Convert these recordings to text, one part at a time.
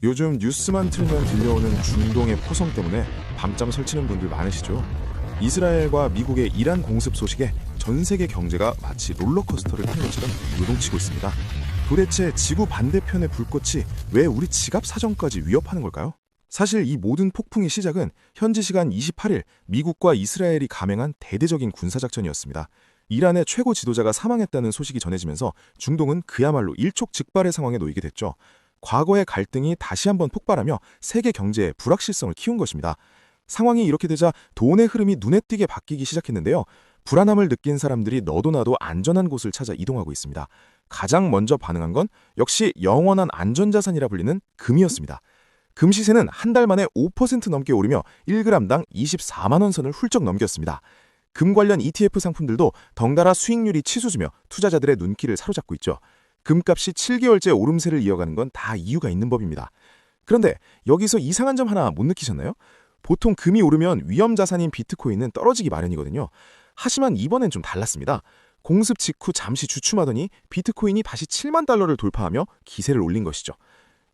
요즘 뉴스만 틀면 들려오는 중동의 포성 때문에 밤잠 설치는 분들 많으시죠? 이스라엘과 미국의 이란 공습 소식에 전 세계 경제가 마치 롤러코스터를 타는 것처럼 요동치고 있습니다. 도대체 지구 반대편의 불꽃이 왜 우리 지갑 사정까지 위협하는 걸까요? 사실 이 모든 폭풍의 시작은 현지 시간 28일 미국과 이스라엘이 감행한 대대적인 군사작전이었습니다. 이란의 최고 지도자가 사망했다는 소식이 전해지면서 중동은 그야말로 일촉즉발의 상황에 놓이게 됐죠. 과거의 갈등이 다시 한번 폭발하며 세계 경제의 불확실성을 키운 것입니다. 상황이 이렇게 되자 돈의 흐름이 눈에 띄게 바뀌기 시작했는데요. 불안함을 느낀 사람들이 너도 나도 안전한 곳을 찾아 이동하고 있습니다. 가장 먼저 반응한 건 역시 영원한 안전자산이라 불리는 금이었습니다. 금 시세는 한 달 만에 5% 넘게 오르며 1g당 24만 원 선을 훌쩍 넘겼습니다. 금 관련 ETF 상품들도 덩달아 수익률이 치솟으며 투자자들의 눈길을 사로잡고 있죠. 금값이 7개월째 오름세를 이어가는 건 다 이유가 있는 법입니다. 그런데 여기서 이상한 점 하나 못 느끼셨나요? 보통 금이 오르면 위험자산인 비트코인은 떨어지기 마련이거든요. 하지만 이번엔 좀 달랐습니다. 공습 직후 잠시 주춤하더니 비트코인이 다시 7만 달러를 돌파하며 기세를 올린 것이죠.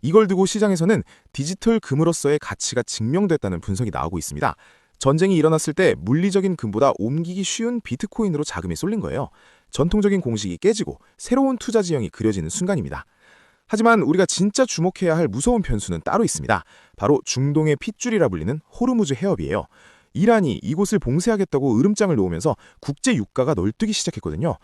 이걸 두고 시장에서는 디지털 금으로서의 가치가 증명됐다는 분석이 나오고 있습니다. 전쟁이 일어났을 때 물리적인 금보다 옮기기 쉬운 비트코인으로 자금이 쏠린 거예요. 전통적인 공식이 깨지고 새로운 투자 지형이 그려지는 순간입니다. 하지만 우리가 진짜 주목해야 할 무서운 변수는 따로 있습니다. 바로 중동의 핏줄이라 불리는 호르무즈 해협이에요. 이란이 이곳을 봉쇄하겠다고 으름장을 놓으면서 국제 유가가 널뛰기 시작했거든요.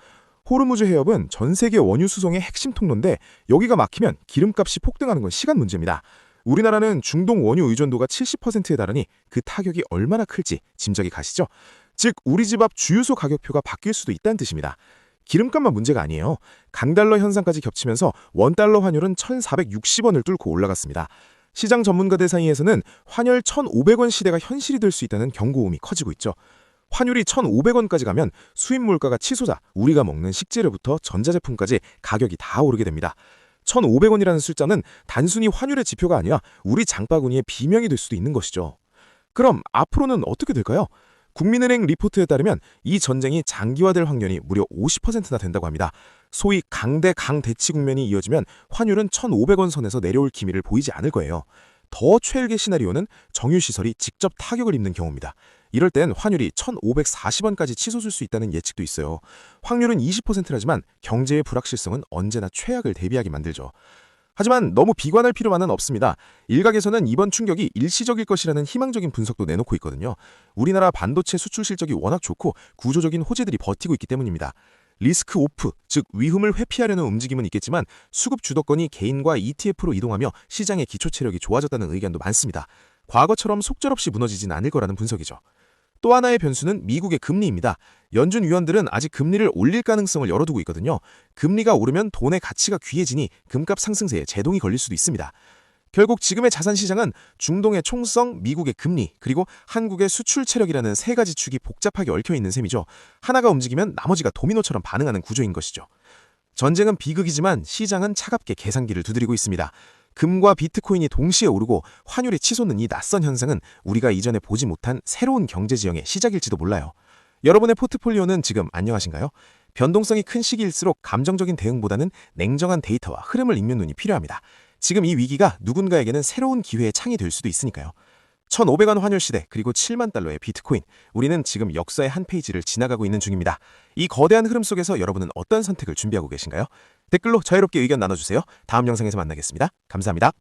호르무즈 해협은 전 세계 원유 수송의 핵심 통로인데 여기가 막히면 기름값이 폭등하는 건 시간 문제입니다. 우리나라는 중동 원유 의존도가 70%에 달하니 그 타격이 얼마나 클지 짐작이 가시죠? 즉 우리 집 앞 주유소 가격표가 바뀔 수도 있다는 뜻입니다. 기름값만 문제가 아니에요. 강달러 현상까지 겹치면서 원달러 환율은 1,460원을 뚫고 올라갔습니다. 시장 전문가들 사이에서는 환율 1,500원 시대가 현실이 될 수 있다는 경고음이 커지고 있죠. 환율이 1,500원까지 가면 수입 물가가 치솟아 우리가 먹는 식재료부터 전자제품까지 가격이 다 오르게 됩니다. 1,500원이라는 숫자는 단순히 환율의 지표가 아니라 우리 장바구니의 비명이 될 수도 있는 것이죠. 그럼 앞으로는 어떻게 될까요? 국민은행 리포트에 따르면 이 전쟁이 장기화될 확률이 무려 50%나 된다고 합니다. 소위 강대강 대치 국면이 이어지면 환율은 1,500원 선에서 내려올 기미를 보이지 않을 거예요. 더 최악의 시나리오는 정유시설이 직접 타격을 입는 경우입니다. 이럴 땐 환율이 1,540원까지 치솟을 수 있다는 예측도 있어요. 확률은 20%라지만 경제의 불확실성은 언제나 최악을 대비하게 만들죠. 하지만 너무 비관할 필요만은 없습니다. 일각에서는 이번 충격이 일시적일 것이라는 희망적인 분석도 내놓고 있거든요. 우리나라 반도체 수출 실적이 워낙 좋고 구조적인 호재들이 버티고 있기 때문입니다. 리스크 오프, 즉 위험을 회피하려는 움직임은 있겠지만 수급 주도권이 개인과 ETF로 이동하며 시장의 기초 체력이 좋아졌다는 의견도 많습니다. 과거처럼 속절없이 무너지진 않을 거라는 분석이죠. 또 하나의 변수는 미국의 금리입니다. 연준 위원들은 아직 금리를 올릴 가능성을 열어두고 있거든요. 금리가 오르면 돈의 가치가 귀해지니 금값 상승세에 제동이 걸릴 수도 있습니다. 결국 지금의 자산 시장은 중동의 총성, 미국의 금리, 그리고 한국의 수출 체력이라는 세 가지 축이 복잡하게 얽혀있는 셈이죠. 하나가 움직이면 나머지가 도미노처럼 반응하는 구조인 것이죠. 전쟁은 비극이지만 시장은 차갑게 계산기를 두드리고 있습니다. 금과 비트코인이 동시에 오르고 환율이 치솟는 이 낯선 현상은 우리가 이전에 보지 못한 새로운 경제 지형의 시작일지도 몰라요. 여러분의 포트폴리오는 지금 안녕하신가요? 변동성이 큰 시기일수록 감정적인 대응보다는 냉정한 데이터와 흐름을 읽는 눈이 필요합니다. 지금 이 위기가 누군가에게는 새로운 기회의 창이 될 수도 있으니까요. 1,500원 환율 시대 그리고 7만 달러의 비트코인, 우리는 지금 역사의 한 페이지를 지나가고 있는 중입니다. 이 거대한 흐름 속에서 여러분은 어떤 선택을 준비하고 계신가요? 댓글로 자유롭게 의견 나눠주세요. 다음 영상에서 만나겠습니다. 감사합니다.